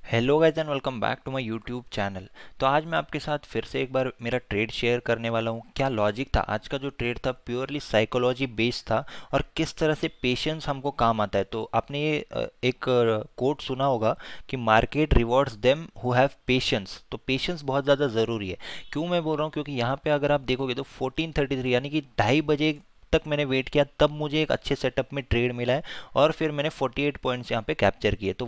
Hello guys and welcome back to my YouTube channel. तो आज मैं आपके साथ फिर से एक बार मेरा ट्रेड शेयर करने वाला हूँ। क्या लॉजिक था आज का जो ट्रेड था, प्योरली साइकोलॉजी बेस्ड था और किस तरह से पेशेंस हमको काम आता है। तो आपने ये एक कोट सुना होगा कि market rewards them who have patience. तो पेशेंस बहुत ज़्यादा ज़रूरी है। क्यों मैं बोल रहा हूँ, क्योंकि यहाँ पे अगर आप देखोगे तो 14:33 यानी कि 2:30 बजे तक मैंने वेट किया, तब मुझे एक अच्छे सेटअप में ट्रेड मिला है और फिर मैंने 48 पॉइंट्स यहाँ पे कैप्चर किए। तो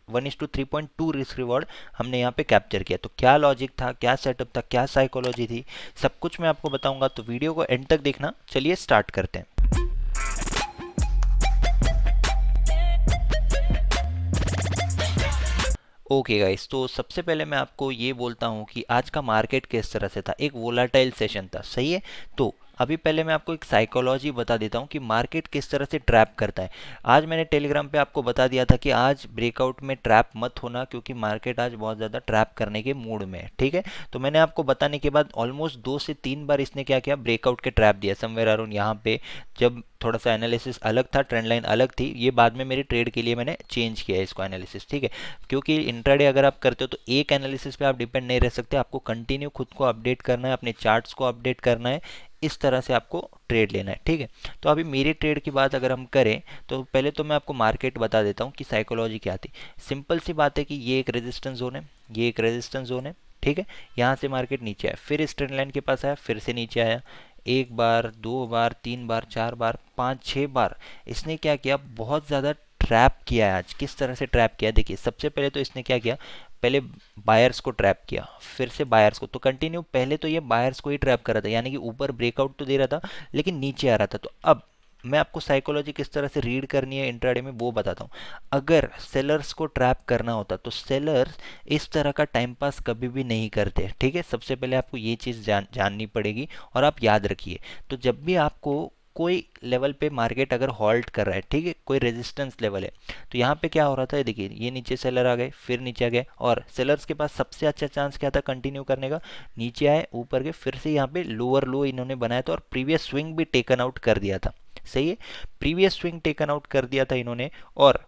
1:3.2 रिस्क रिवॉर्ड हमने यहाँ पे कैप्चर किया। तो क्या लॉजिक था, क्या सेटअप था, क्या साइकोलॉजी थी, सब कुछ मैं आपको बताऊंगा। तो वीडियो को एंड तक देखना। चलिए स्टार्ट करते हैं। ओके गाइस, तो सबसे पहले मैं आपको ये बोलता हूँ कि आज का मार्केट किस तरह से था। एक वोलाटाइल सेशन था, सही है। तो अभी पहले मैं आपको एक साइकोलॉजी बता देता हूँ कि मार्केट किस तरह से ट्रैप करता है। आज मैंने टेलीग्राम पे आपको बता दिया था कि आज ब्रेकआउट में ट्रैप मत होना, क्योंकि मार्केट आज बहुत ज़्यादा ट्रैप करने के मूड में है, ठीक है। तो मैंने आपको बताने के बाद ऑलमोस्ट 2 से 3 बार इसने क्या किया, ब्रेकआउट के ट्रैप दिया समवेयर अराउंड यहाँ पे। जब थोड़ा सा एनालिसिस अलग था, ट्रेंड लाइन अलग थी, ये बाद में मेरी ट्रेड के लिए मैंने चेंज किया है इसको एनालिसिस, ठीक है। क्योंकि इंट्राडे अगर आप करते हो तो एक एनालिसिस पे आप डिपेंड नहीं रह सकते, आपको कंटिन्यू खुद को अपडेट करना है, अपने चार्ट्स को अपडेट करना है। इस तरह से आपको ट्रेड लेना है, ठीक है। तो अभी मेरे ट्रेड की बात अगर हम करें तो पहले तो मैं आपको मार्केट बता देता हूँ कि साइकोलॉजी क्या थी। सिंपल सी बात है कि ये एक रेजिस्टेंस जोन है, ये एक रेजिस्टेंस जोन है, ठीक है। यहाँ से मार्केट नीचे आया, फिर इस ट्रेंड लाइन के पास आया, फिर से नीचे आया। एक बार, दो बार, तीन बार, चार बार, पाँच छः बार इसने क्या किया, बहुत ज़्यादा ट्रैप किया है। आज किस तरह से ट्रैप किया, देखिए सबसे पहले तो इसने क्या किया, पहले बायर्स को ट्रैप किया, फिर से बायर्स को। तो कंटिन्यू पहले तो ये बायर्स को ही ट्रैप कर रहा था, यानी कि ऊपर ब्रेकआउट तो दे रहा था लेकिन नीचे आ रहा था। तो अब मैं आपको साइकोलॉजी किस तरह से रीड करनी है इंट्राडे में वो बताता हूँ। अगर सेलर्स को ट्रैप करना होता तो सेलर्स इस तरह का टाइम पास कभी भी नहीं करते, ठीक है। सबसे पहले आपको ये चीज़ जाननी पड़ेगी और आप याद रखिए। तो जब भी आपको कोई लेवल पे मार्केट अगर हॉल्ट कर रहा है, ठीक है, कोई रेजिस्टेंस लेवल है, तो यहाँ पे क्या हो रहा था, देखिए ये नीचे सेलर आ गए, फिर नीचे आ गए और सेलर्स के पास सबसे अच्छा चांस क्या था कंटिन्यू करने का। नीचे आए, ऊपर गए, फिर से यहाँ पे लोअर लो इन्होंने बनाया था और प्रीवियस स्विंग भी टेकन आउट कर दिया था, सही है। प्रीवियस स्विंग टेकन आउट कर दिया था इन्होंने और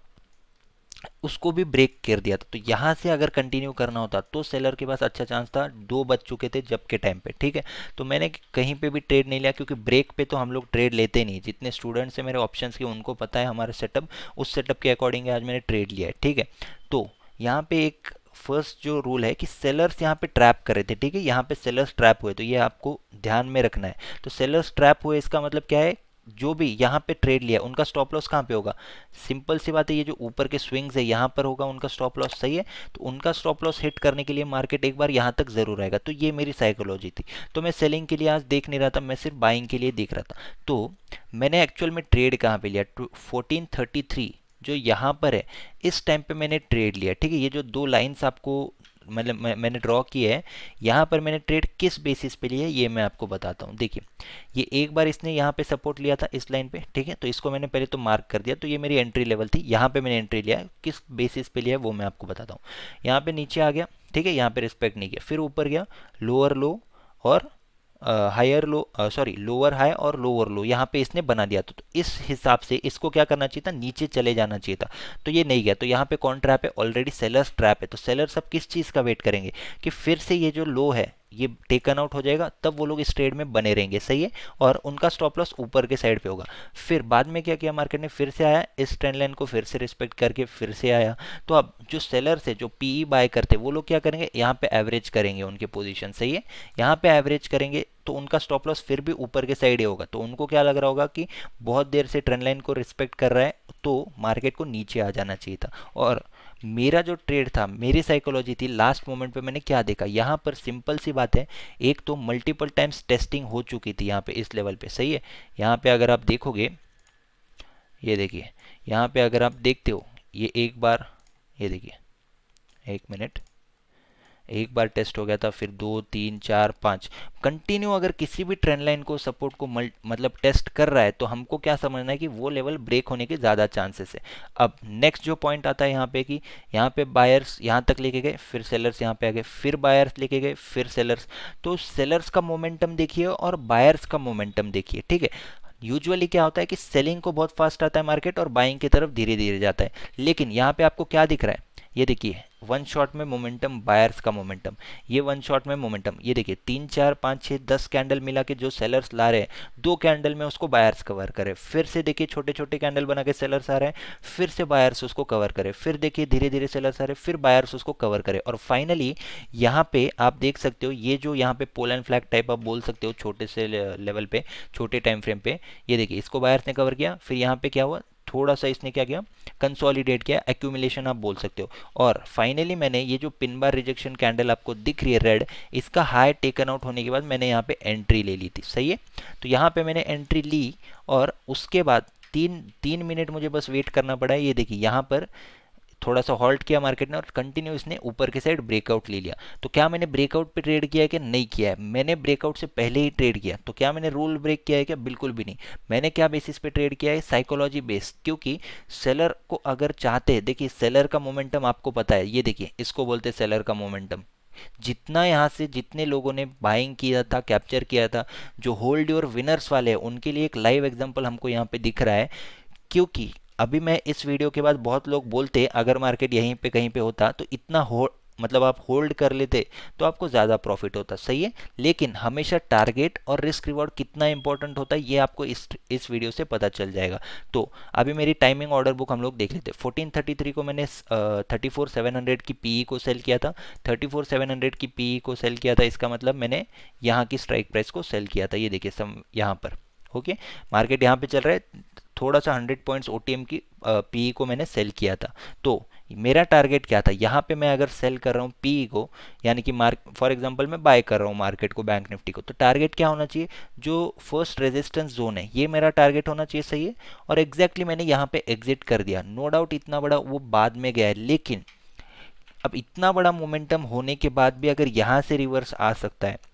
उसको भी ब्रेक कर दिया था। तो यहाँ से अगर कंटिन्यू करना होता तो सेलर के पास अच्छा चांस था, 2 बज चुके थे जब के टाइम पे, ठीक है। तो मैंने कहीं पे भी ट्रेड नहीं लिया, क्योंकि ब्रेक पे तो हम लोग ट्रेड लेते नहीं। जितने स्टूडेंट्स हैं मेरे ऑप्शंस के, उनको पता है हमारा सेटअप, उस सेटअप के अकॉर्डिंग आज मैंने ट्रेड लिया है, ठीक है। तो यहाँ पे एक फर्स्ट जो रूल है कि सेलर्स यहाँ पे ट्रैप कर रहे थे, ठीक है। यहाँ पे सेलर्स ट्रैप हुए, तो ये आपको ध्यान में रखना है। तो सेलर्स ट्रैप हुए इसका मतलब क्या है, जो भी यहाँ पे ट्रेड लिया उनका स्टॉप लॉस कहाँ पे होगा। सिंपल सी बात है, ये जो ऊपर के स्विंग्स है यहाँ पर होगा उनका स्टॉप लॉस, सही है। तो उनका स्टॉप लॉस हिट करने के लिए मार्केट एक बार यहाँ तक जरूर आएगा। तो ये मेरी साइकोलॉजी थी। तो मैं सेलिंग के लिए आज देख नहीं रहा था, मैं सिर्फ बाइंग के लिए देख रहा था। तो मैंने एक्चुअल में ट्रेड कहाँ पे लिया, 14:33 जो यहाँ पर है, इस टाइम पे मैंने ट्रेड लिया, ठीक है। ये जो दो लाइंस आपको मतलब मैंने ड्रॉ की है, यहाँ पर मैंने ट्रेड किस बेसिस पे लिया है ये मैं आपको बताता हूँ। देखिए ये एक बार इसने यहाँ पे सपोर्ट लिया था इस लाइन पे, ठीक है। तो इसको मैंने पहले तो मार्क कर दिया, तो ये मेरी एंट्री लेवल थी। यहाँ पे मैंने एंट्री लिया, किस बेसिस पे लिया है वो मैं आपको बताता हूँ। यहाँ पे नीचे आ गया, ठीक है, यहाँ पे रिस्पेक्ट नहीं किया, फिर ऊपर गया, लोअर लो और higher low, sorry lower high और लोअर लो यहाँ पे इसने बना दिया। तो इस हिसाब से इसको क्या करना चाहिए था, नीचे चले जाना चाहिए था। तो ये नहीं गया, तो यहाँ पे कौन ट्रैप है, ऑलरेडी सेलर्स ट्रैप है। तो सेलर्स अब किस चीज़ का वेट करेंगे कि फिर से ये जो लो है ये टेकन आउट हो जाएगा, तब वो लोग इस ट्रेड में बने रहेंगे, सही है। और उनका स्टॉप लॉस ऊपर के साइड पे होगा। फिर बाद में क्या किया मार्केट ने, फिर से आया, इस ट्रेंड लाइन को फिर से रिस्पेक्ट करके फिर से आया। तो अब जो सेलर्स है, जो पीई बाय करते वो लोग क्या करेंगे, यहाँ पे एवरेज करेंगे उनके पोजीशन, सही है। यहाँ पे एवरेज करेंगे तो उनका स्टॉप लॉस फिर भी ऊपर के साइड ही होगा। तो उनको क्या लग रहा होगा कि बहुत देर से ट्रेंड लाइन को रिस्पेक्ट कर रहा है, तो मार्केट को नीचे आ जाना चाहिए था। और मेरा जो ट्रेड था, मेरी साइकोलॉजी थी, लास्ट मोमेंट पे मैंने क्या देखा, यहाँ पर सिंपल सी बात है, एक तो मल्टीपल टाइम्स टेस्टिंग हो चुकी थी यहाँ पे इस लेवल पे, सही है। यहाँ पे अगर आप देखोगे, ये देखिए यहाँ पे अगर आप देखते हो, ये एक बार, ये देखिए, एक मिनट, एक बार टेस्ट हो गया था, फिर दो, तीन, चार, पाँच, कंटिन्यू अगर किसी भी ट्रेंड लाइन को सपोर्ट को मतलब टेस्ट कर रहा है, तो हमको क्या समझना है कि वो लेवल ब्रेक होने के ज़्यादा चांसेस है। अब नेक्स्ट जो पॉइंट आता है यहाँ पे कि यहाँ पे बायर्स यहाँ तक लेके गए, फिर सेलर्स यहाँ पे आ गए, फिर बायर्स लेके गए, फिर सेलर्स। तो सेलर्स का मोमेंटम देखिए और बायर्स का मोमेंटम देखिए, ठीक है। यूजुअली क्या होता है कि सेलिंग को बहुत फास्ट आता है मार्केट और बाइंग की तरफ धीरे धीरे जाता है। लेकिन यहाँ पे आपको क्या दिख रहा है, ये देखिए वन शॉट में मोमेंटम, बायर्स का मोमेंटम, ये वन शॉट में मोमेंटम, ये देखिए 3 4 5 6 10 कैंडल मिला के जो सेलर्स ला रहे हैं, 2 कैंडल में उसको बायर्स कवर करे, फिर से देखिए छोटे छोटे कैंडल बना के सेलर्स आ रहे हैं, फिर से बायर्स उसको कवर करे, फिर देखिए धीरे धीरे सेलर्स आ रहे हैं, फिर बायर्स उसको कवर करे, और फाइनली यहाँ पे आप देख सकते हो ये जो यहाँ पे पोल एंड फ्लैग टाइप आप बोल सकते हो छोटे से लेवल पे, छोटे टाइम फ्रेम पे, ये देखिए इसको बायर्स ने कवर किया, फिर यहाँ पे क्या हुआ, थोड़ा सा इसने क्या किया, कंसोलिडेट किया, एक्यूमुलेशन आप बोल सकते हो, और फाइनली मैंने ये जो पिन बार रिजेक्शन कैंडल आपको दिख रही है रेड, इसका हाई टेकन आउट होने के बाद मैंने यहाँ पे एंट्री ले ली थी, सही है। तो यहाँ पे मैंने एंट्री ली और उसके बाद 3 मिनट मुझे बस वेट करना पड़ा है। ये देखिए यहाँ पर थोड़ा सा हॉल्ट किया मार्केट ने और कंटिन्यू इसने ऊपर के साइड ब्रेकआउट ले लिया। तो क्या मैंने ब्रेकआउट पे ट्रेड किया है कि नहीं किया है? मैंने ब्रेकआउट से पहले ही ट्रेड किया। तो क्या मैंने रूल ब्रेक किया है क्या? बिल्कुल भी नहीं। मैंने क्या बेसिस पे ट्रेड किया है? साइकोलॉजी बेस्ड, क्योंकि सेलर को अगर चाहते हैं, देखिए सेलर का मोमेंटम आपको पता है, ये देखिए इसको बोलते हैं सेलर का मोमेंटम। जितना यहाँ से जितने लोगों ने बाइंग किया था, कैप्चर किया था, जो होल्ड और विनर्स वाले हैं, उनके लिए एक लाइव एग्जांपल हमको यहाँ पे दिख रहा है। क्योंकि अभी मैं इस वीडियो के बाद बहुत लोग बोलते अगर मार्केट यहीं पे कहीं पे होता तो इतना हो, मतलब आप होल्ड कर लेते तो आपको ज़्यादा प्रॉफिट होता, सही है। लेकिन हमेशा टारगेट और रिस्क रिवॉर्ड कितना इंपॉर्टेंट होता है ये आपको इस वीडियो से पता चल जाएगा। तो अभी मेरी टाइमिंग ऑर्डर बुक हम लोग देख लेते। 1433 को मैंने 34,700 की पीई को सेल किया था। 34,700 की पीई को सेल किया था, इसका मतलब मैंने यहाँ की स्ट्राइक प्राइस को सेल किया था। ये देखिए सम यहाँ पर, ओके, मार्केट यहाँ पे चल रहा है, थोड़ा सा 100 पॉइंट्स ओटीएम की पीई को मैंने सेल किया था। तो मेरा टारगेट क्या था, यहाँ पे मैं अगर सेल कर रहा हूँ पीई को, यानी कि फॉर एग्जांपल मैं बाय कर रहा हूँ मार्केट को, बैंक निफ्टी को, तो टारगेट क्या होना चाहिए, जो फर्स्ट रेजिस्टेंस जोन है ये मेरा टारगेट होना चाहिए, सही है। और एग्जैक्टली मैंने यहाँ पे एग्जिट कर दिया। नो डाउट इतना बड़ा वो बाद में गया है, लेकिन अब इतना बड़ा मोमेंटम होने के बाद भी अगर यहाँ से रिवर्स आ सकता है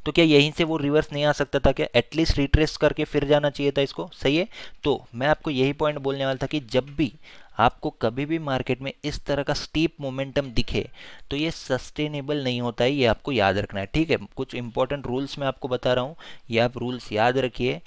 तो क्या यहीं से वो रिवर्स नहीं आ सकता था? क्या एटलीस्ट रिट्रेस करके फिर जाना चाहिए था इसको, सही है। तो मैं आपको यही पॉइंट बोलने वाला था कि जब भी आपको कभी भी मार्केट में इस तरह का स्टीप मोमेंटम दिखे तो ये सस्टेनेबल नहीं होता है, ये आपको याद रखना है, ठीक है। कुछ इंपॉर्टेंट रूल्स मैं आपको बता रहा हूँ, ये आप रूल्स याद रखिए।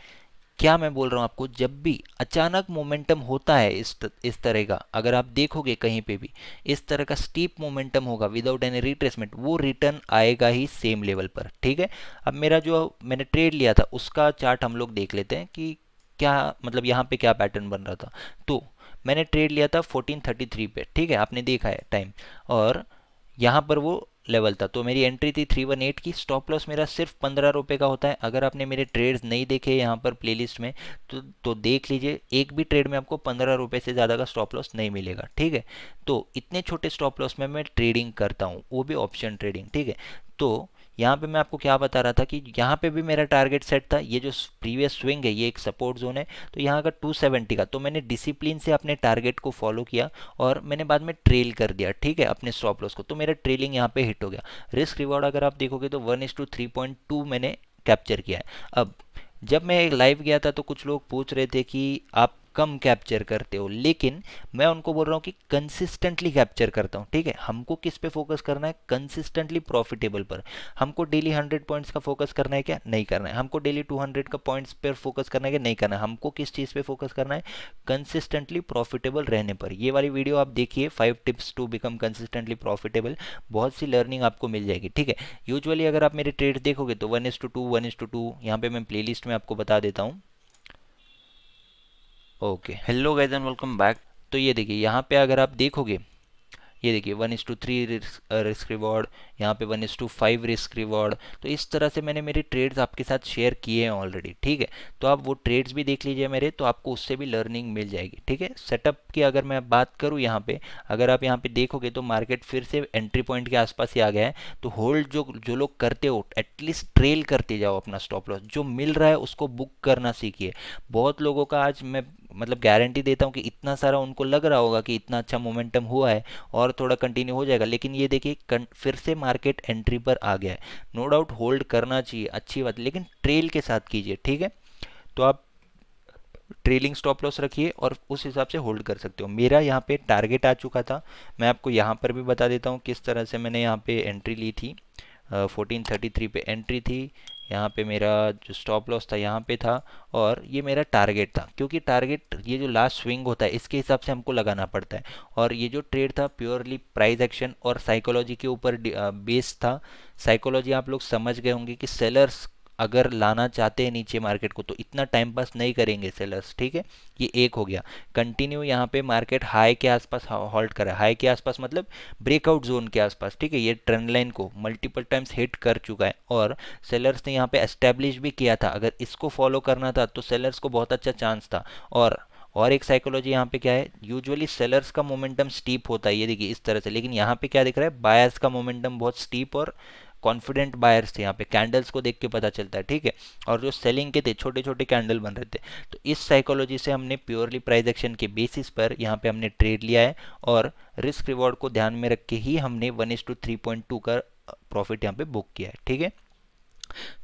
क्या मैं बोल रहा हूँ आपको, जब भी अचानक मोमेंटम होता है इस तरह का, अगर आप देखोगे कहीं पे भी इस तरह का स्टीप मोमेंटम होगा विदाउट एनी रिट्रेसमेंट, वो रिटर्न आएगा ही सेम लेवल पर, ठीक है। अब मेरा जो मैंने ट्रेड लिया था उसका चार्ट हम लोग देख लेते हैं कि क्या मतलब यहाँ पे क्या पैटर्न बन रहा था। तो मैंने ट्रेड लिया था 1433 पे, ठीक है, आपने देखा है टाइम, और यहाँ पर वो लेवल था। तो मेरी एंट्री थी 318 की। स्टॉप लॉस मेरा सिर्फ 15 रुपये का होता है। अगर आपने मेरे ट्रेड्स नहीं देखे यहाँ पर प्लेलिस्ट में तो देख लीजिए, एक भी ट्रेड में आपको 15 रुपये से ज़्यादा का स्टॉप लॉस नहीं मिलेगा, ठीक है। तो इतने छोटे स्टॉप लॉस में मैं ट्रेडिंग करता हूँ, वो भी ऑप्शन ट्रेडिंग, ठीक है। तो यहाँ पे मैं आपको क्या बता रहा था कि यहाँ पे भी मेरा टारगेट सेट था। ये जो प्रीवियस स्विंग है ये एक सपोर्ट जोन है, तो यहाँ का 270 का, तो मैंने डिसिप्लिन से अपने टारगेट को फॉलो किया और मैंने बाद में ट्रेल कर दिया, ठीक है, अपने स्टॉप लॉस को। तो मेरा ट्रेलिंग यहाँ पे हिट हो गया। रिस्क रिवॉर्ड अगर आप देखोगे तो 1:3.2 मैंने कैप्चर किया है। अब जब मैं लाइव गया था तो कुछ लोग पूछ रहे थे कि आप कम कैप्चर करते हो, लेकिन मैं उनको बोल रहा हूँ कि कंसिस्टेंटली कैप्चर करता हूँ, ठीक है। हमको किस पे फोकस करना है? कंसिस्टेंटली प्रॉफिटेबल पर। हमको डेली 100 पॉइंट्स का फोकस करना है क्या? नहीं करना है। हमको डेली 200 का पॉइंट्स पर फोकस करना है क्या? नहीं करना है। हमको किस चीज़ पे फोकस करना है? कंसिस्टेंटली प्रॉफिटेबल रहने पर। ये वाली वीडियो आप देखिए, 5 tips to become consistently profitable, बहुत सी लर्निंग आपको मिल जाएगी, ठीक है। यूजुअली अगर आप मेरे ट्रेड्स देखोगे तो 1:2 1:2, यहाँ पे मैं प्लेलिस्ट में आपको बता देता हूँ। Okay, hello guys and welcome back. तो ये देखिए यहाँ पे अगर आप देखोगे, ये देखिए 1:3 रिस्क रिवॉर्ड, यहाँ पे 1:5 रिस्क रिवॉर्ड। तो इस तरह से मैंने मेरे ट्रेड्स आपके साथ शेयर किए हैं ऑलरेडी, ठीक है। तो आप वो ट्रेड्स भी देख लीजिए मेरे, तो आपको उससे भी लर्निंग मिल जाएगी, ठीक है। सेटअप की अगर मैं बात करूँ यहाँ पे, अगर आप यहाँ पे देखोगे तो मार्केट फिर से एंट्री पॉइंट के आसपास ही आ गया है। तो होल्ड जो लोग करते हो एटलीस्ट ट्रेल करते जाओ अपना स्टॉप लॉस, जो मिल रहा है उसको बुक करना सीखिए। बहुत लोगों का आज मैं मतलब गारंटी देता हूँ कि इतना सारा उनको लग रहा होगा कि इतना अच्छा मोमेंटम हुआ है और थोड़ा कंटिन्यू हो जाएगा, लेकिन ये देखिए फिर से मार्केट एंट्री पर आ गया है। नो डाउट होल्ड करना चाहिए, अच्छी बात, लेकिन ट्रेल के साथ कीजिए, ठीक है। तो आप ट्रेलिंग स्टॉप लॉस रखिए और उस हिसाब से होल्ड कर सकते हो। मेरा यहाँ पे टारगेट आ चुका था, मैं आपको यहाँ पर भी बता देता हूँ किस तरह से मैंने यहाँ पे एंट्री ली थी। 1433 पे एंट्री थी, यहाँ पे मेरा जो स्टॉप लॉस था यहाँ पे था, और ये मेरा टारगेट था, क्योंकि टारगेट ये जो लास्ट स्विंग होता है इसके हिसाब से हमको लगाना पड़ता है। और ये जो ट्रेड था प्योरली प्राइस एक्शन और साइकोलॉजी के ऊपर बेस्ड था। साइकोलॉजी आप लोग समझ गए होंगे कि सेलर्स अगर लाना चाहते हैं नीचे मार्केट को तो इतना टाइम पास नहीं करेंगे सेलर्स, ठीक है। ये एक हो गया। कंटिन्यू यहाँ पे मार्केट हाई के आसपास हॉल्ट करा, हाई के आसपास मतलब ब्रेकआउट जोन के आसपास, ठीक है। ये ट्रेंड लाइन को मल्टीपल टाइम्स हिट कर चुका है और सेलर्स ने यहाँ पे एस्टेब्लिश भी किया था। अगर इसको फॉलो करना था तो सेलर्स को बहुत अच्छा चांस था। और एक साइकोलॉजी यहाँ पे क्या है, यूजुअली सेलर्स का मोमेंटम स्टीप होता है, ये देखिए इस तरह से, लेकिन यहाँ पे क्या दिख रहा है, बायर्स का मोमेंटम बहुत स्टीप और कॉन्फिडेंट बायर्स थे। यहाँ पे कैंडल्स को देख के पता चलता है, ठीक है। और जो सेलिंग के थे छोटे छोटे कैंडल बन रहे थे। तो इस साइकोलॉजी से हमने प्योरली प्राइस एक्शन के बेसिस पर यहाँ पे हमने ट्रेड लिया है, और रिस्क रिवॉर्ड को ध्यान में रख के ही हमने 1:3.2 का प्रॉफिट यहाँ पे बुक किया है, ठीक है।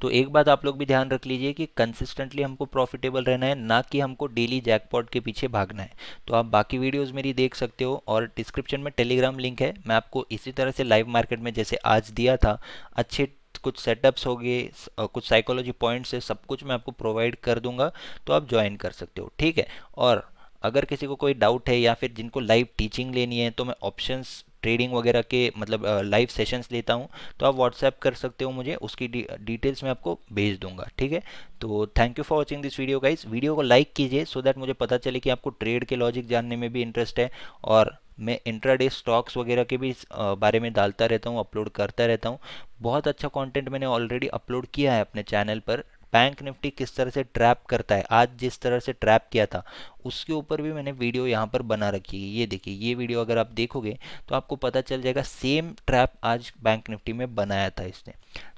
तो एक बात आप लोग भी ध्यान रख लीजिए कि कंसिस्टेंटली हमको प्रॉफिटेबल रहना है, ना कि हमको डेली जैकपॉट के पीछे भागना है। तो आप बाकी वीडियोस मेरी देख सकते हो, और डिस्क्रिप्शन में टेलीग्राम लिंक है। मैं आपको इसी तरह से लाइव मार्केट में जैसे आज दिया था, अच्छे कुछ सेटअप्स हो गए, कुछ साइकोलॉजी पॉइंट्स है, सब कुछ मैं आपको प्रोवाइड कर दूंगा, तो आप ज्वाइन कर सकते हो, ठीक है। और अगर किसी को कोई डाउट है या फिर जिनको लाइव टीचिंग लेनी है, तो मैं ऑप्शंस ट्रेडिंग वगैरह के मतलब लाइव सेशंस लेता हूँ, तो आप व्हाट्सएप कर सकते हो मुझे, उसकी डिटेल्स मैं आपको भेज दूंगा, ठीक है। तो thank you for watching this video guys. Video को लाइक कीजिए सो दैट मुझे पता चले कि आपको ट्रेड के लॉजिक जानने में भी इंटरेस्ट है। और मैं इंट्राडे स्टॉक्स वगैरह के भी बारे में डालता रहता हूँ, अपलोड करता रहता हूँ। बहुत अच्छा कंटेंट मैंने ऑलरेडी अपलोड किया है अपने चैनल पर। बैंक निफ्टी किस तरह से ट्रैप करता है, आज जिस तरह से ट्रैप किया था उसके ऊपर भी मैंने वीडियो यहाँ पर बना रखी है। ये देखिए, ये वीडियो अगर आप देखोगे तो आपको पता चल जाएगा सेम ट्रैप आज बैंक निफ्टी में बनाया था इसने।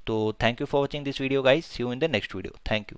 तो thank you for watching this video guys, see you in the next video, thank you.